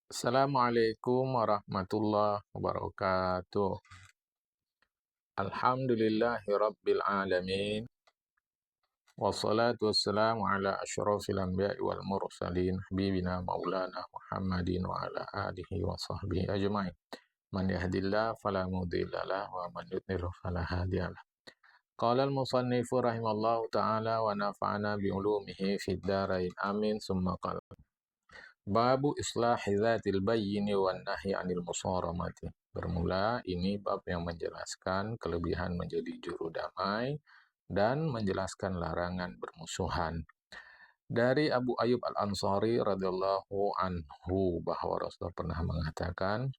Assalamualaikum warahmatullahi wabarakatuh. Alhamdulillahi rabbil alamin. Wassalatu wassalamu ala asyrafil anbiya'i wal mursalin habibina maulana Muhammadin wa ala alihi wa sahbihi ajma'in. Man yahdillahu fala mudhillalah wa man yudlil fala hadiyalah. Qala al-musannifu rahimallahu ta'ala wa nafa'ana bi ulumihi fid dharain amin summa qala Babu islahi dzatil bayyin wan nahyi 'anil musaramati. Bermula ini bab yang menjelaskan kelebihan menjadi juru damai dan menjelaskan larangan bermusuhan. Dari Abu Ayyub Al-Ansari radhiyallahu anhu bahwa Rasulullah pernah mengatakan,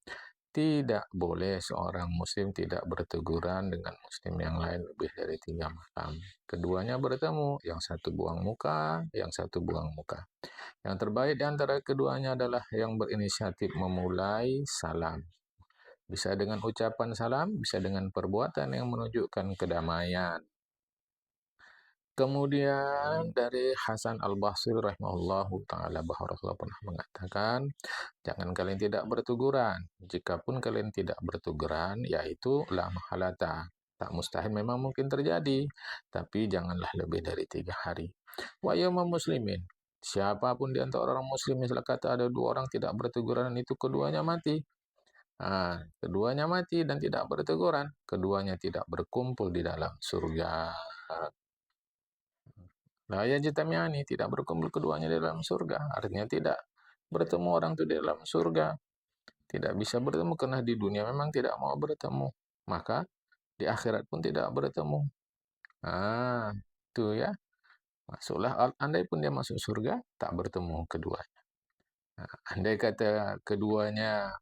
tidak boleh seorang muslim tidak berteguran dengan muslim yang lain lebih dari 3 malam. Keduanya bertemu, yang satu buang muka, yang satu buang muka. Yang terbaik di antara keduanya adalah yang berinisiatif memulai salam. Bisa dengan ucapan salam, bisa dengan perbuatan yang menunjukkan kedamaian. Kemudian dari Hasan Al-Basri rahimahullahu ta'ala bahwa Rasulullah pernah mengatakan, jangan kalian tidak berteguran. Jikapun kalian tidak berteguran, yaitu la mahalata. Tak mustahil memang mungkin terjadi, tapi janganlah lebih dari 3 hari. Wa yawma muslimin. Siapapun di antara orang muslim, misalnya kata ada 2 orang tidak berteguran, itu keduanya mati. Keduanya mati dan tidak berteguran. Keduanya tidak berkumpul di dalam surga. La yajtami'ani, tidak berkumpul keduanya di dalam surga. Artinya tidak bertemu orang itu di dalam surga. Tidak bisa bertemu karena di dunia memang tidak mau bertemu. Maka di akhirat pun tidak bertemu. Itu ya. Masuklah, andai pun dia masuk surga, tak bertemu keduanya. Andai kata keduanya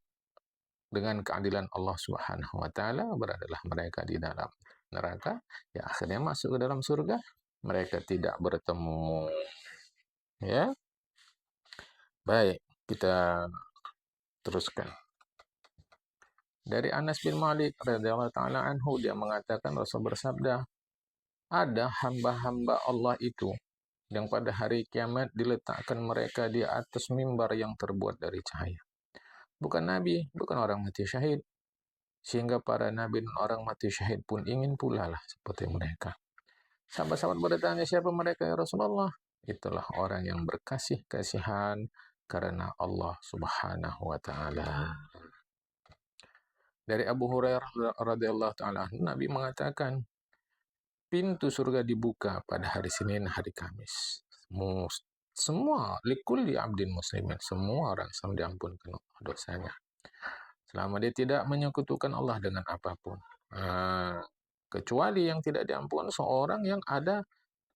dengan keadilan Allah Subhanahu wa taala beradalah mereka di dalam neraka, ya akhirnya masuk ke dalam surga, mereka tidak bertemu. Ya. Baik, kita teruskan. Dari Anas bin Malik radhiyallahu taala anhu, dia mengatakan Rasul bersabda, ada hamba-hamba Allah itu yang pada hari kiamat diletakkan mereka di atas mimbar yang terbuat dari cahaya. Bukan nabi, bukan orang mati syahid. Sehingga para nabi dan orang mati syahid pun ingin pula lah seperti mereka. Sahabat-sahabat bertanya, siapa mereka ya Rasulullah? Itulah orang yang berkasih kasihan karena Allah Subhanahu wa taala. Dari Abu Hurairah radhiyallahu taala Nabi mengatakan, pintu surga dibuka pada hari Senin, hari Kamis. Semua likulli abdin muslimin, semua orang Islam diampunkan dosanya. Selama dia tidak menyekutukan Allah dengan apapun. Kecuali yang tidak diampuni seorang yang ada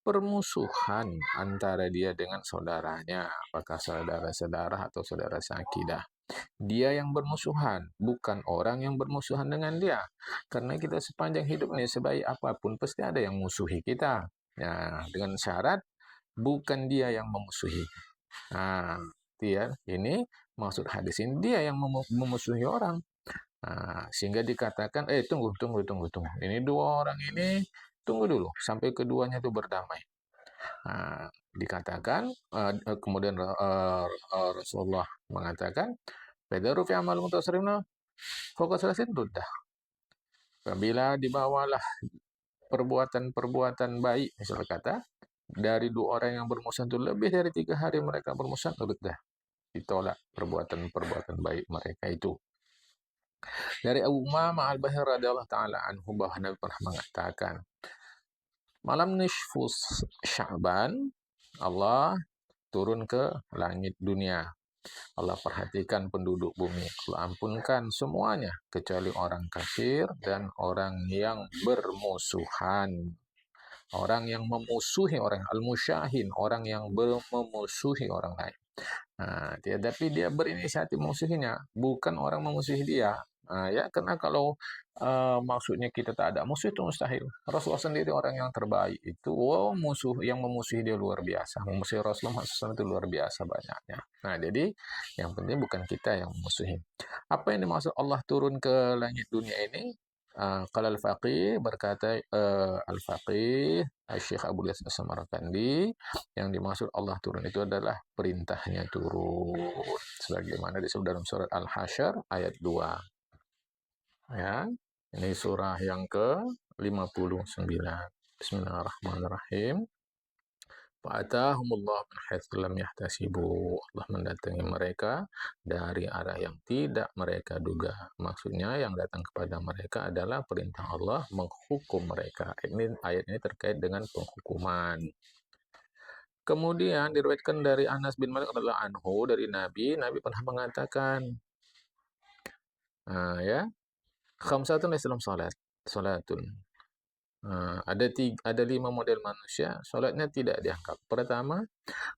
permusuhan antara dia dengan saudaranya, apakah saudara-saudara atau saudara seakidah. Dia yang bermusuhan, bukan orang yang bermusuhan dengan dia. Karena kita sepanjang hidup ini, sebaik apapun, pasti ada yang musuhi kita. Ya, dengan syarat, bukan dia yang memusuhi. Ini maksud hadis ini, dia yang memusuhi orang. Sehingga dikatakan, tunggu. Ini 2 orang ini, tunggu dulu, sampai keduanya itu berdamai. Dikatakan, kemudian Rasulullah mengatakan, Fadaru fi amal mutasarrifna fokus salasin ruddah. Apabila dibawalah perbuatan-perbuatan baik, misalnya kata, dari 2 orang yang bermusuhan itu lebih dari 3 hari mereka bermusuhan, ruddah. Ditolak perbuatan-perbuatan baik mereka itu. Dari Abu Umamah Al-Bahili radhiyallahu taala anhu bahwa Nabi pernah mengatakan, malam nisfus Sya'ban, Allah turun ke langit dunia. Allah perhatikan penduduk bumi. Allah ampunkan semuanya, kecuali orang kafir dan orang yang bermusuhan. Orang yang memusuhi orang, al-musyahin, orang yang memusuhi orang lain. Tapi dia berinisiatif memusuhinya, bukan orang memusuhi dia. Karena kalau maksudnya kita tak ada musuh, itu mustahil. Rasulullah sendiri orang yang terbaik itu, musuh yang memusuhi dia luar biasa. Memusuhi Rasulullah SAW itu luar biasa banyaknya. Jadi yang penting bukan kita yang memusuhi. Apa yang dimaksud Allah turun ke langit dunia ini? Kalau Al-Faqih berkata, Al-Faqih Syekh Abu Yasir Samarkandi, yang dimaksud Allah turun itu adalah perintahnya turun. sebagaimana disebut dalam surat Al-Hasyr ayat 2. Ya, ini surah yang ke-59. Bismillahirrahmanirrahim. Fa'atahumullah min haitsu lam yahtasibu. Allah mendatangi mereka dari arah yang tidak mereka duga. Maksudnya yang datang kepada mereka adalah perintah Allah menghukum mereka. Ini ayat ini terkait dengan penghukuman. Kemudian diriwayatkan dari Anas bin Malik radhiyallahu anhu dari Nabi pernah mengatakan, ya, khamsatun dalam salat. Salatun. Ada 5 model manusia, salatnya tidak dianggap. Pertama,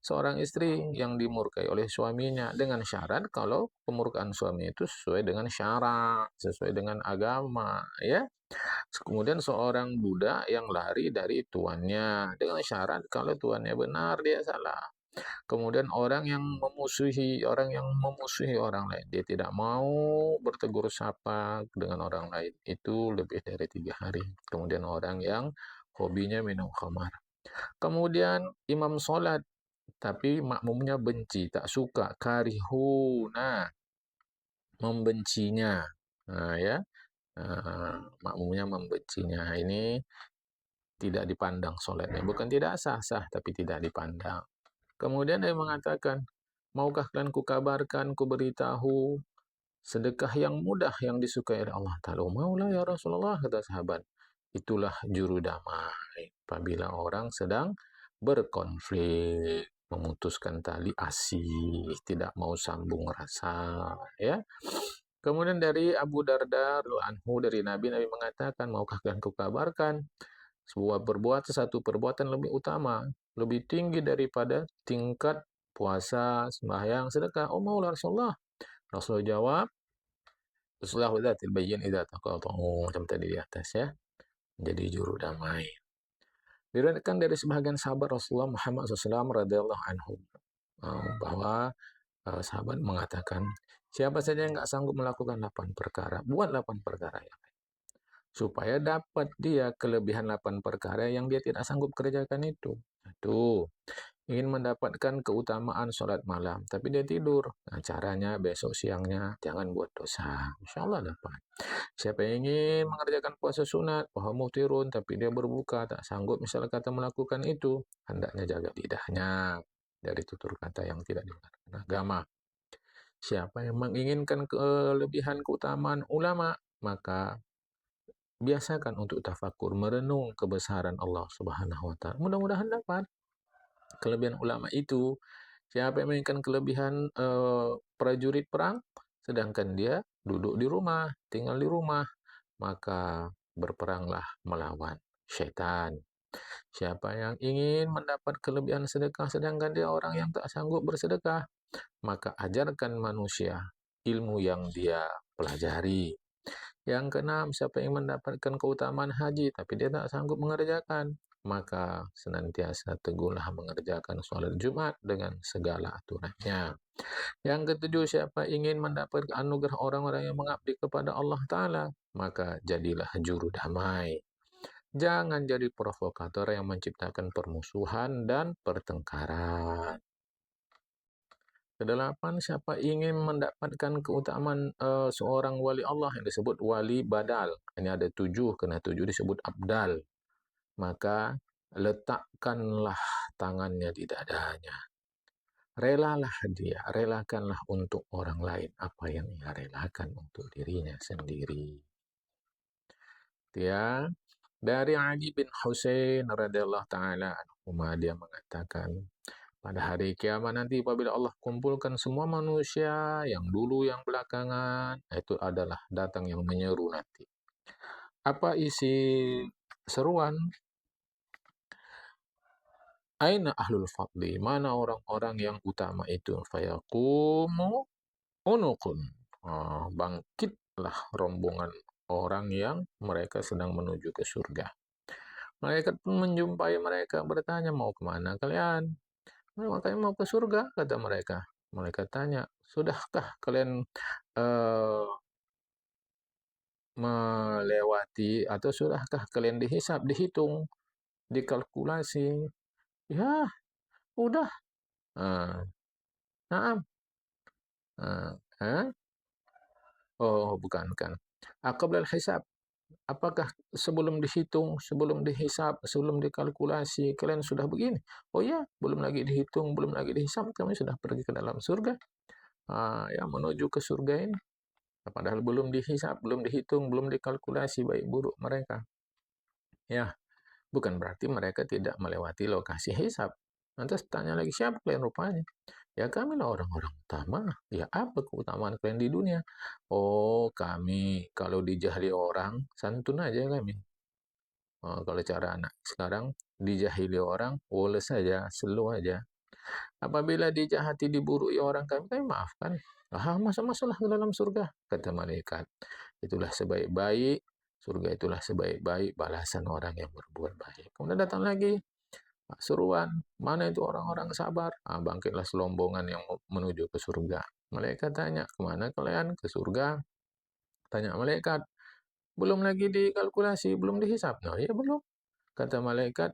seorang istri yang dimurkai oleh suaminya dengan syarat kalau pemurkaan suami itu sesuai dengan syarak, sesuai dengan agama, ya. Kemudian seorang budak yang lari dari tuannya dengan syarat kalau tuannya benar dia salah. Kemudian orang yang memusuhi orang lain, dia tidak mau bertegur sapa dengan orang lain, itu lebih dari 3 hari. Kemudian orang yang hobinya minum khamar. Kemudian imam sholat, tapi makmumnya benci, tak suka, karihuna, membencinya. Ya, makmumnya membencinya. Ini tidak dipandang sholatnya, bukan tidak sah, tapi tidak dipandang. Kemudian dia mengatakan, maukah kalian kukabarkan, kuberitahu sedekah yang mudah yang disukai oleh Allah Ta'ala? Maulah ya Rasulullah, kata sahabat. Itulah juru damai. Apabila orang sedang berkonflik, memutuskan tali asih, tidak mau sambung rasa, ya. Kemudian dari Abu Darda anhu dari Nabi mengatakan, maukah kalian kukabarkan satu perbuatan lebih utama, lebih tinggi daripada tingkat puasa, sembahyang, sedekah? Oh, mau Rasulullah. Rasulullah jawab, Rasulullah dzatil bayyin idza taqata'u, macam tadi di atas, ya. Jadi juru damai. Diriwayatkan dari sebahagian sahabat Rasulullah Muhammad SAW radhiyallahu anhu bahwa sahabat mengatakan, siapa saja yang nggak sanggup melakukan 8 perkara, buat 8 perkara yang lain, supaya dapat dia kelebihan 8 perkara yang dia tidak sanggup kerjakan itu. Satu, ingin mendapatkan keutamaan sholat malam, tapi dia tidur. Nah, caranya besok siangnya jangan buat dosa. Insya Allah dapat. Siapa yang ingin mengerjakan puasa sunat, paham muftirun, tapi dia berbuka, tak sanggup misalnya kata melakukan itu, hendaknya jaga lidahnya dari tutur kata yang tidak dibenarkan agama. Siapa yang menginginkan kelebihan keutamaan ulama, maka biasakan untuk tafakur, merenung kebesaran Allah Subhanahu wa taala. Mudah-mudahan dapat kelebihan ulama itu. Siapa yang menginginkan kelebihan prajurit perang, sedangkan dia duduk di rumah, tinggal di rumah, maka berperanglah melawan syaitan. Siapa yang ingin mendapat kelebihan sedekah, sedangkan dia orang yang tak sanggup bersedekah, maka ajarkan manusia ilmu yang dia pelajari. Yang keenam, siapa yang mendapatkan keutamaan haji, tapi dia tak sanggup mengerjakan, maka senantiasa teguhlah mengerjakan sholat Jumat dengan segala aturannya. Yang ketujuh, siapa ingin mendapat anugerah orang-orang yang mengabdi kepada Allah Ta'ala, maka jadilah juru damai. Jangan jadi provokator yang menciptakan permusuhan dan pertengkaran. Kedelapan, siapa ingin mendapatkan keutamaan seorang wali Allah yang disebut wali badal. Ini ada 7, kena 7 disebut abdal. Maka letakkanlah tangannya di dadanya. Relalah dia, relakanlah untuk orang lain apa yang ia relakan untuk dirinya sendiri. Ya, dari Ali bin Husain radhiyallahu taala anhu, dia mengatakan, pada hari kiamat nanti apabila Allah kumpulkan semua manusia, yang dulu yang belakangan, itu adalah datang yang menyeru nanti. Apa isi seruan? Aina ahlul fadli? Mana orang-orang yang utama itu? Fayaqumu unuqun. Bangkitlah rombongan orang yang mereka sedang menuju ke surga. Malaikat pun menjumpai mereka, bertanya, mau kemana kalian? Makanya mau ke surga, kata mereka. Malaikat tanya, sudahkah kalian melewati atau sudahkah kalian dihisab, dihitung, dikalkulasi? Ya, udah. Nah, Eh, eh? Oh, bukan, bukan. Qabla al-hisab. Apakah sebelum dihitung, sebelum dihisab, sebelum dikalkulasi, kalian sudah begini? Oh ya, belum lagi dihitung, belum lagi dihisab, kami sudah pergi ke dalam surga. Ya, menuju ke surga ini. Padahal belum dihisab, belum dihitung, belum dikalkulasi baik buruk mereka. Ya, bukan berarti mereka tidak melewati lokasi hisab. Lantas tanya lagi, siapa kalian rupanya? Ya kami lah orang-orang utama. Ya apa keutamaan kalian di dunia? Oh kami kalau dijahili orang, santun aja kami. Kalau cara anak sekarang, dijahili orang, woles saja, slow aja. Apabila dijahati, diburui orang kami maafkan. Masuk-masuklah ke dalam surga, kata malaikat. Itulah sebaik-baik, surga itulah sebaik-baik balasan orang yang berbuat baik. Kemudian datang lagi, seruan, mana itu orang-orang sabar? Bangkitlah selombongan yang menuju ke surga. Malaikat tanya, kemana kalian? Ke surga. Tanya malaikat, belum lagi dikalkulasi, belum dihisap. Nah, ya belum. Kata malaikat,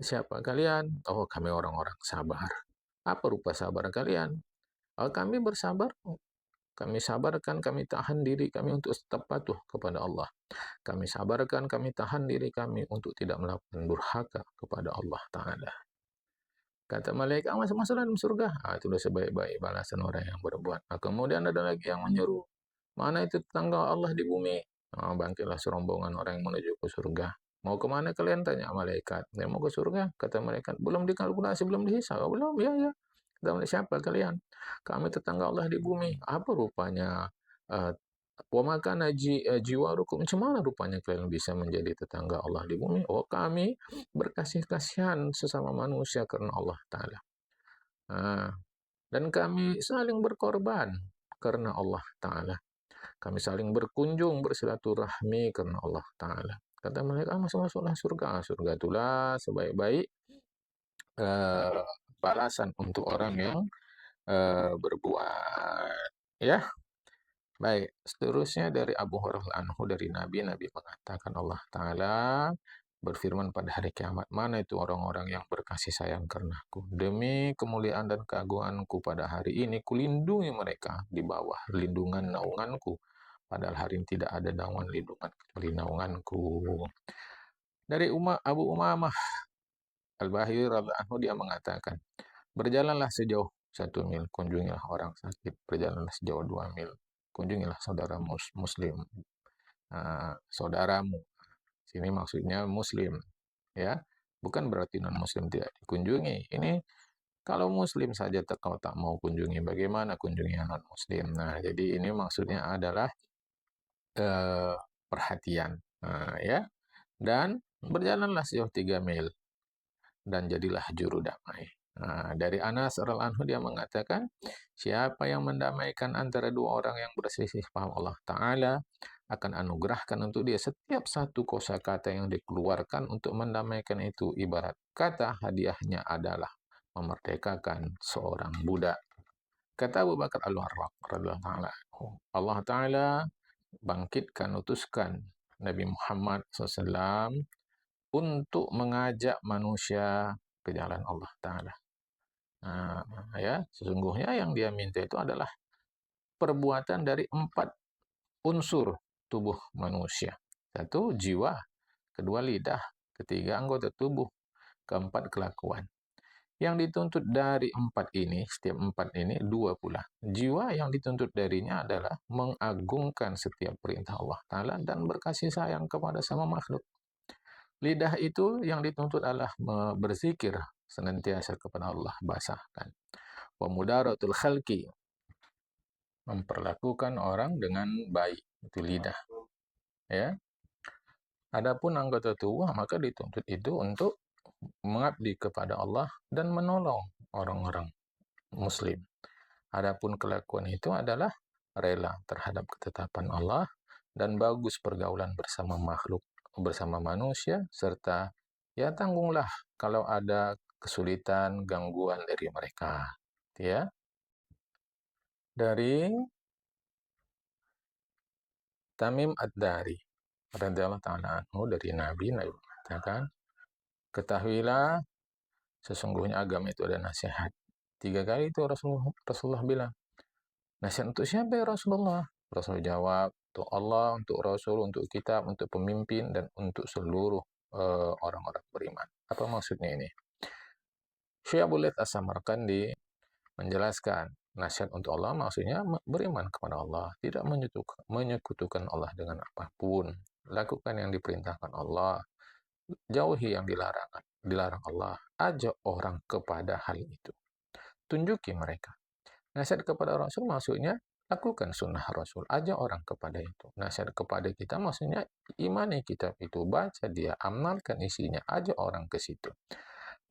siapa kalian? Oh, kami orang-orang sabar. Apa rupa sabar kalian? Oh, kami bersabar. Kami sabarkan, kami tahan diri kami untuk tetap patuh kepada Allah. Kami sabarkan, kami tahan diri kami untuk tidak melakukan durhaka kepada Allah Ta'ala. Kata malaikat, masuk-masuklah dalam surga. Itu sudah sebaik-baik balasan orang yang berbuat. Kemudian ada lagi yang menyeru, mana itu tetangga Allah di bumi? Bangkitlah serombongan orang yang menuju ke surga. Mau kemana kalian? Tanya malaikat. Ya, mau ke surga. Kata malaikat, belum dikalkulasi, belum dihisab. Belum, ya, ya. Kata malaikat, siapa kalian? Kami tetangga Allah di bumi. Apa rupanya? Uh, Wa makana jiwarukum, macam mana rupanya kalian bisa menjadi tetangga Allah di bumi? Oh, kami berkasih kasihan sesama manusia karena Allah Ta'ala. Nah, dan kami saling berkorban karena Allah Ta'ala. Kami saling berkunjung, bersilaturahmi karena Allah Ta'ala. Kata mereka, masuk-masuklah surga. Surga itulah sebaik-baik uh, balasan untuk orang yang berbuat. Ya, baik. Seterusnya dari Abu Hurairah anhu dari Nabi mengatakan Allah Ta'ala berfirman pada hari kiamat, mana itu orang-orang yang berkasih sayang karenaku? Demi kemuliaan dan keagunganku pada hari ini, kulindungi mereka di bawah lindungan naunganku. Padahal hari ini tidak ada naungan lindungan kecuali naunganku. Dari Abu Umamah Al-Bahili radhiallahu anhu dia mengatakan, berjalanlah sejauh 1 mil, kunjungilah orang sakit. Berjalanlah sejauh 2 mil, kunjungilah saudara muslim, saudaramu. Sini maksudnya muslim, ya. Bukan berarti non-muslim tidak dikunjungi. Ini kalau muslim saja kau tak mau kunjungi, bagaimana kunjungi non-muslim? Nah, jadi ini maksudnya adalah perhatian, ya. Dan berjalanlah sejauh 3 mil dan jadilah juru damai. Dari Anas radhiyallahu anhu dia mengatakan, siapa yang mendamaikan antara dua orang yang berselisih paham Allah Ta'ala, akan anugerahkan untuk dia setiap satu kosakata yang dikeluarkan untuk mendamaikan itu, ibarat kata hadiahnya adalah memerdekakan seorang budak. Kata Abu Bakar Al-Warraq radhiyallahu ta'ala, Allah Ta'ala bangkitkan, utuskan Nabi Muhammad SAW untuk mengajak manusia ke jalan Allah Ta'ala. Ya, sesungguhnya yang dia minta itu adalah perbuatan dari 4 unsur tubuh manusia. 1, jiwa. 2, lidah. 3, anggota tubuh. 4, kelakuan. Yang dituntut dari 4 ini, setiap 4 ini 2 pula. Jiwa yang dituntut darinya adalah mengagungkan setiap perintah Allah Ta'ala dan berkasih sayang kepada sama makhluk. Lidah itu yang dituntut adalah berzikir senantiasa kepada Allah, basahkan. Wa mudaratul khalqi, memperlakukan orang dengan baik, itu lidah. Ya. Adapun anggota tubuh maka dituntut itu untuk mengabdi kepada Allah dan menolong orang-orang muslim. Adapun kelakuan itu adalah rela terhadap ketetapan Allah dan bagus pergaulan bersama makhluk, bersama manusia, serta ya tanggunglah kalau ada kesulitan, gangguan dari mereka. Ya. Dari Tamim Ad-Dari radhiyallahu ta'ala anhu dari Nabi mengatakan, ketahuilah sesungguhnya agama itu ada nasihat. 3 kali itu Rasulullah bilang, Nasihat untuk siapa ya Rasulullah? Rasul jawab, untuk Allah, untuk Rasul, untuk kitab, untuk pemimpin, dan untuk seluruh orang-orang beriman. Apa maksudnya ini? Syekh Abu Laith As-Samarqandi menjelaskan nasihat untuk Allah maksudnya beriman kepada Allah, tidak menyekutukan Allah dengan apapun, lakukan yang diperintahkan Allah, jauhi yang dilarang Allah, ajak orang kepada hal itu, tunjuki mereka. Nasihat kepada Rasul maksudnya lakukan sunnah Rasul, ajak orang kepada itu. Nasihat kepada kita maksudnya imani kitab itu, baca dia, amalkan isinya, ajak orang ke situ.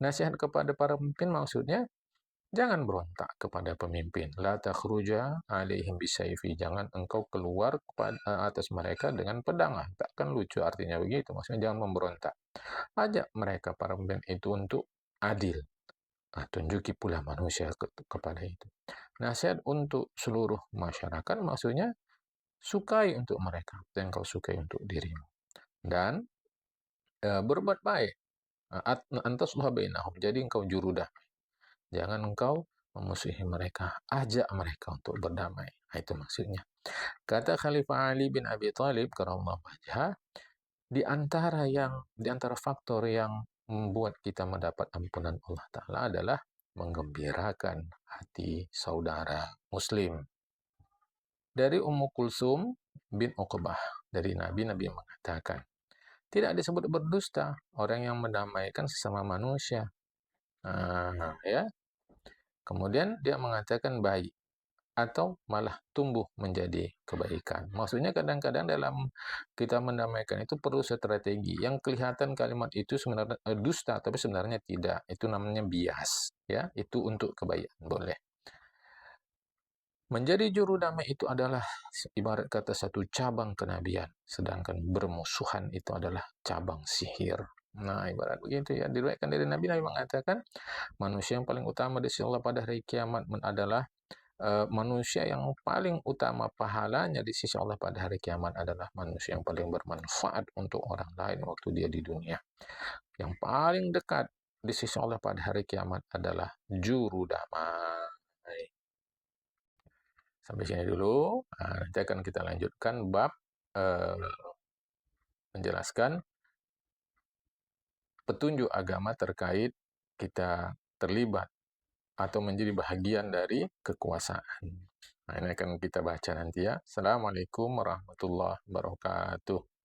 Nasihat kepada para pemimpin maksudnya jangan berontak kepada pemimpin. La takhruja alaihim bisayfi. Jangan engkau keluar atas mereka dengan pedang. Takkan lucu artinya begitu. Maksudnya jangan memberontak. Ajak mereka para pemimpin itu untuk adil. Tunjuki pula manusia kepada itu. Nasihat untuk seluruh masyarakat maksudnya sukai untuk mereka dan kau sukai untuk dirimu. Dan berbuat baik. Antasluha bainahum. Jadi engkau jurudah. Jangan engkau memusuhi mereka, ajak mereka untuk berdamai. Itu maksudnya. Kata Khalifah Ali bin Abi Thalib karramallahu wajhah, di antara faktor yang membuat kita mendapat ampunan Allah Ta'ala adalah menggembirakan hati saudara muslim. Dari Ummu Kulsum bin Uqbah, dari Nabi mengatakan, tidak disebut berdusta orang yang mendamaikan sesama manusia. Ya. Kemudian dia mengatakan baik atau malah tumbuh menjadi kebaikan. Maksudnya kadang-kadang dalam kita mendamaikan itu perlu strategi. Yang kelihatan kalimat itu sebenarnya dusta, tapi sebenarnya tidak. Itu namanya bias, ya. Itu untuk kebaikan, boleh. Menjadi juru damai itu adalah ibarat kata satu cabang kenabian, sedangkan bermusuhan itu adalah cabang sihir. Nah, ibarat begitu ya. Diriwayatkan dari Nabi mengatakan, manusia yang paling utama di sisi Allah pada hari kiamat adalah manusia yang paling utama pahalanya di sisi Allah pada hari kiamat adalah manusia yang paling bermanfaat untuk orang lain waktu dia di dunia. Yang paling dekat di sisi Allah pada hari kiamat adalah juru damai. Sampai sini dulu. Nanti akan kita lanjutkan bab menjelaskan petunjuk agama terkait kita terlibat atau menjadi bahagian dari kekuasaan. Nah, ini akan kita baca nanti ya. Assalamualaikum warahmatullahi wabarakatuh.